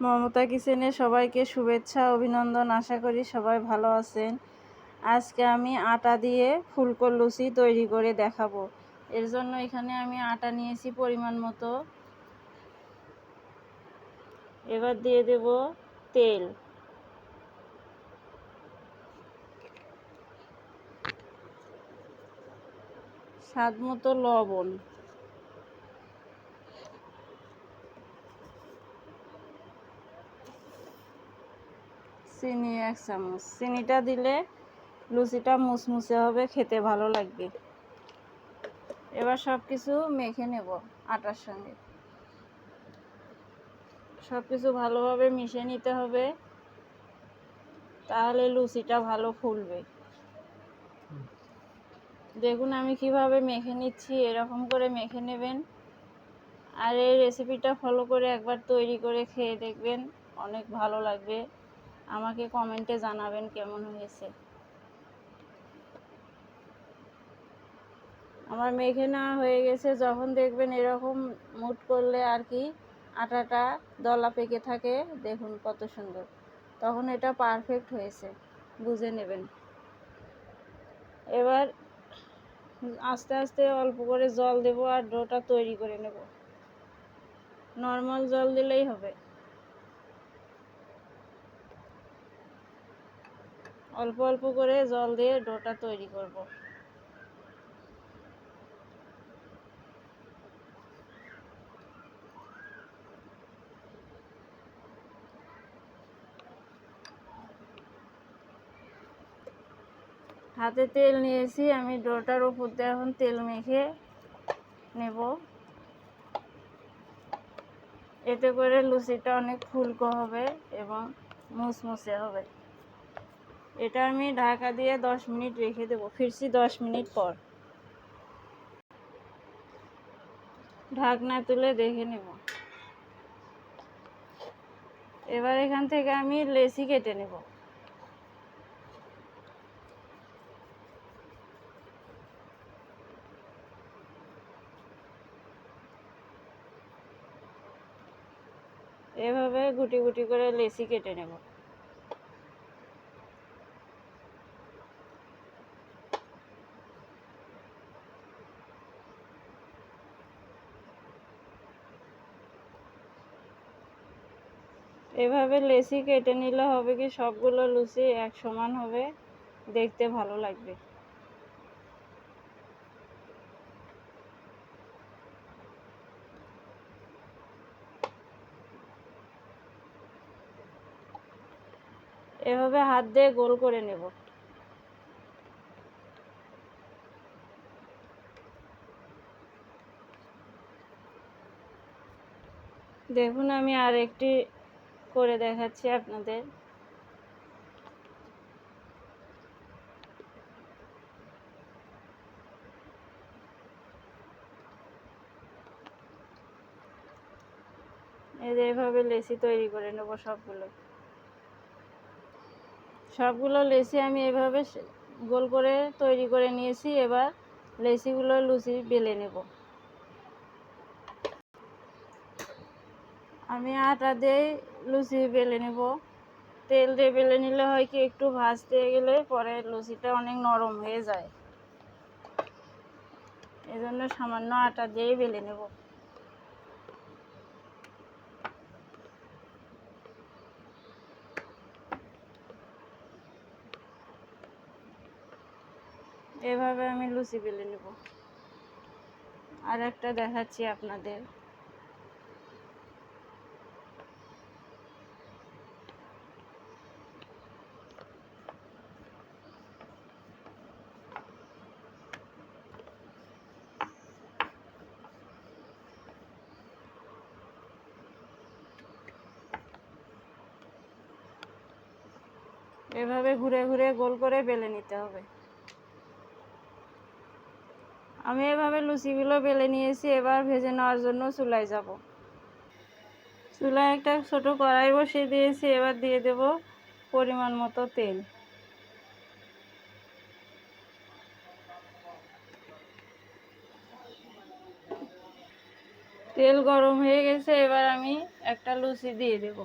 মমতা কিচেনে সবাইকে শুভেচ্ছা অভিনন্দন। আশা করি সবাই ভালো আছেন। আজকে আমি আটা দিয়ে ফুলকো লুচি তৈরি করে দেখাবো। এর জন্য এখানে আমি আটা নিয়েছি পরিমাণ মতো। এবার দিয়ে দেব তেল, স্বাদ মতো লবণ, চিনি 1 চামচ। চিনিটা দিলে লুচিটা মুসমুসে হবে, খেতে ভালো লাগবে। এবার সব কিছু মেখে নেব আটার সঙ্গে। সব কিছু ভালোভাবে মিশিয়ে নিতে হবে, তাহলে লুচিটা ভালো ফুলবে। দেখুন আমি কিভাবে মেখে নিচ্ছি, এরকম করে মেখে নেবেন। আর এই রেসিপিটা ফলো করে একবার তৈরি করে খেয়ে দেখবেন, অনেক ভালো লাগবে। আমাকে কমেন্টে জানাবেন কেমন হয়েছে। আমার মেখে নেওয়া হয়ে গেছে। যখন দেখবেন এরকম মুট করলে আর কি আটাটা দলা পেকে থাকে, দেখুন কত সুন্দর, তখন এটা পারফেক্ট হয়েছে, বুঝে নেবেন। এবার আস্তে আস্তে অল্প করে জল দেব আর ডোটা তৈরি করে নেব। নর্মাল জল দিলেই হবে। অল্প অল্প করে জল দিয়ে ডোটা তৈরি করব। হাতে তেল নিয়েছি, আমি ডোটার উপর দিয়ে এখন তেল মেখে নেব। এতে করে লুচিটা অনেক ফুলকো হবে এবং মুসমুসে হবে। এটা আমি ঢাকা দিয়ে 10 মিনিট রেখে দেবো। ফিরছি 10 মিনিট পর। ঢাকনা তুলে দেখে নেব। এবার এখান থেকে আমি লেচি কেটে নেব। এভাবে গুটি গুটি করে লেচি কেটে নেব। এভাবে লেচি কেটে নিলে হবে কি সবগুলো লুচি এক সমান হবে, দেখতে ভালো লাগবে। এভাবে হাত দিয়ে গোল করে নেব। দেখুন আমি আর একটি করে দেখাচ্ছি আপনাদের। এইভাবে লেচি তৈরি করে নেব সবগুলো লেচি আমি এভাবে গোল করে তৈরি করে নিয়েছি। এবার লেচিগুলো লুচি বেলে নেব। আমি আটা দিয়ে লুচি বেলে নেব। তেল দিয়ে বেলে নিলে হয় কি একটু ভাজতে গেলে পরে লুচিটা অনেক নরম হয়ে যায়, এজন্য সামান্য আটা দিয়ে বেলে নেব। এভাবে আমি লুচি বেলে নেব। আর একটা দেখাচ্ছি আপনাদের। এভাবে ঘুরে ঘুরে গোল করে বেলে নিতে হবে। আমি এভাবে লুচিগুলো বেলে নিয়েছি। এবার ভেজে নেওয়ার জন্য চুলায় যাব। চুলায় একটা ছোট কড়াই বসিয়ে দিয়েছি। এবার দিয়ে দেব পরিমাণ মতো তেল। তেল গরম হয়ে গেছে, এবার আমি একটা লুচি দিয়ে দেব।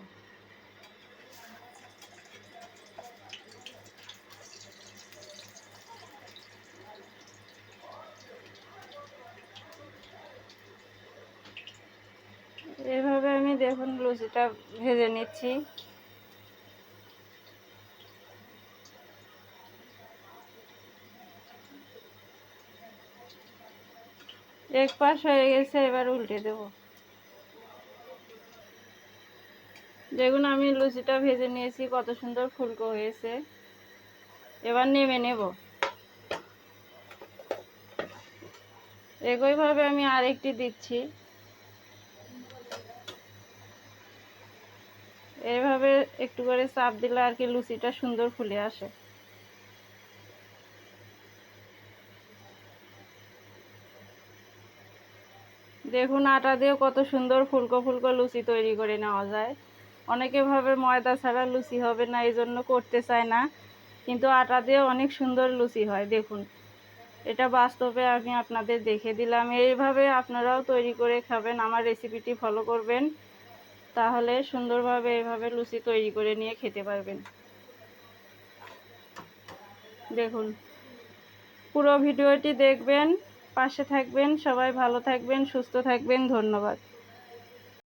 এভাবে আমি দেখুন লুচিটা ভেজে নিচ্ছি। এক পাশ হয়ে গেছে, এবার উল্টে দেব। দেখুন আমি লুচিটা ভেজে নিয়েছি, কত সুন্দর ফুলকো হয়েছে। এবার নেমে নেব। একইভাবে আমি আরেকটি দিচ্ছি। এইভাবে একটু করে চাপ দিলে আর কি লুচিটা সুন্দর ফুলে আসে। দেখুন আটা দিয়ে কত সুন্দর ফুলকো ফুলকো লুচি তৈরি করে নেওয়া যায়। অনেকে ভাবে ময়দা ছাড়া লুচি হবে না, এই জন্য করতে চায় না, কিন্তু আটা দিয়ে অনেক সুন্দর লুচি হয়। দেখুন এটা বাস্তবে আমি আপনাদের দেখে দিলাম। এইভাবে আপনারাও তৈরি করে খাবেন, আমার রেসিপিটি ফলো করবেন, তাহলে সুন্দরভাবে এইভাবে লুচি তৈরি করে নিয়ে খেতে পারবেন। দেখুন পুরো ভিডিওটি দেখবেন, পাশে থাকবেন। সবাই ভালো থাকবেন, সুস্থ থাকবেন। ধন্যবাদ।